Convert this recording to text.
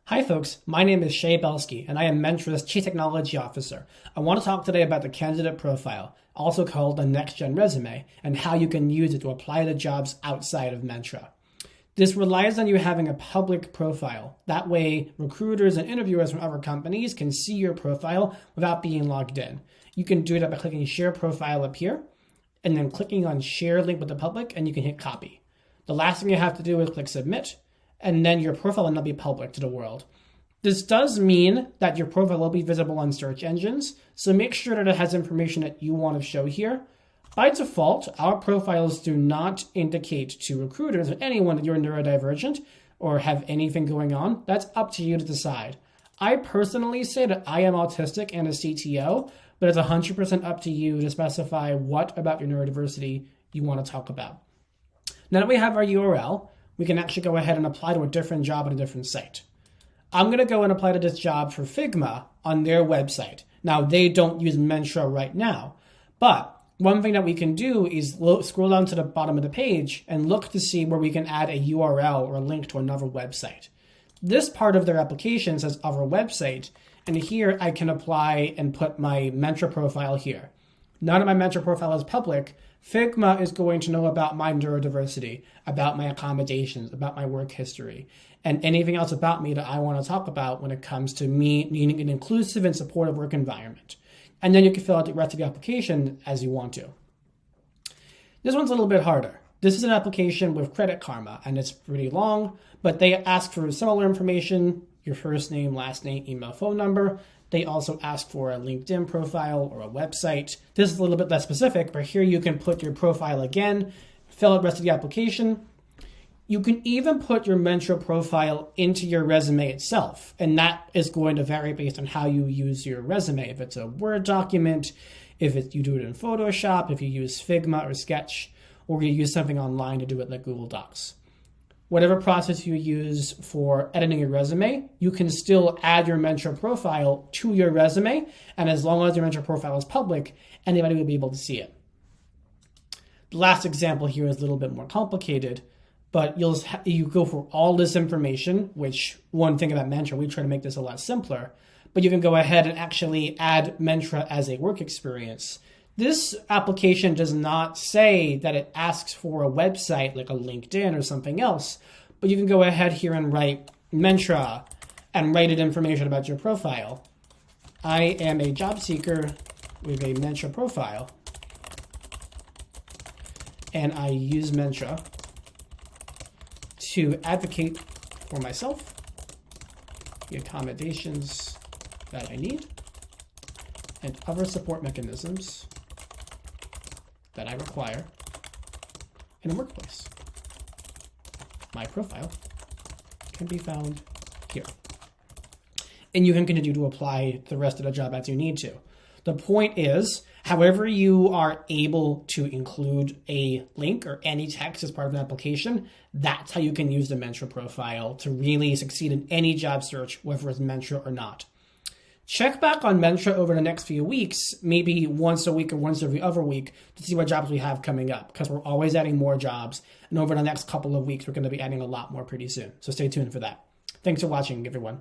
Hi folks, my name is Shea Belsky and I am Mentra's Chief Technology Officer. I want to talk today about the candidate profile, also called the next-gen resume, and how you can use it to apply to jobs outside of Mentra. This relies on you having a public profile. That way, recruiters and interviewers from other companies can see your profile without being logged in. You can do that by clicking Share Profile up here, and then clicking on Share Link with the public, and you can hit Copy. The last thing you have to do is click Submit, and then your profile will now be public to the world. This does mean that your profile will be visible on search engines, so make sure that it has information that you want to show here. By default, our profiles do not indicate to recruiters or anyone that you're neurodivergent or have anything going on. That's up to you to decide. I personally say that I am autistic and a CTO, but it's 100% up to you to specify what about your neurodiversity you want to talk about. Now that we have our URL, we can actually go ahead and apply to a different job at a different site. I'm going to go and apply to this job for Figma on their website. Now, they don't use Mentra right now, but one thing that we can do is scroll down to the bottom of the page and look to see where we can add a URL or a link to another website. This part of their application says Other Website, and here I can apply and put my Mentra profile here. Now that my Mentra profile is public, Figma is going to know about my neurodiversity, about my accommodations, about my work history, and anything else about me that I want to talk about when it comes to me needing an inclusive and supportive work environment. And then you can fill out the rest of the application as you want to. This one's a little bit harder. This is an application with Credit Karma, and it's pretty long, but they ask for similar information, your first name, last name, email, phone number. They also ask for a LinkedIn profile or a website. This is a little bit less specific, but here you can put your profile again, fill out the rest of the application. You can even put your Mentra profile into your resume itself, and that is going to vary based on how you use your resume. If it's a Word document, if you do it in Photoshop, if you use Figma or Sketch, or you use something online to do it like Google Docs. Whatever process you use for editing your resume, you can still add your Mentra profile to your resume, and as long as your Mentra profile is public, anybody will be able to see it. The last example here is a little bit more complicated, but you go for all this information, which one thing about Mentra, we try to make this a lot simpler, but you can go ahead and actually add Mentra as a work experience. This application does not say that it asks for a website like a LinkedIn or something else, but you can go ahead here and write Mentra and write it information about your profile. I am a job seeker with a Mentra profile, and I use Mentra to advocate for myself, the accommodations that I need, and other support mechanisms that I require in a workplace. My profile can be found here. And you can continue to apply the rest of the job as you need to. The point is, however you are able to include a link or any text as part of an application, that's how you can use the Mentra profile to really succeed in any job search, whether it's Mentra or not. Check back on Mentra over the next few weeks, maybe once a week or once every other week, to see what jobs we have coming up, because we're always adding more jobs. And over the next couple of weeks, we're going to be adding a lot more pretty soon. So stay tuned for that. Thanks for watching, everyone.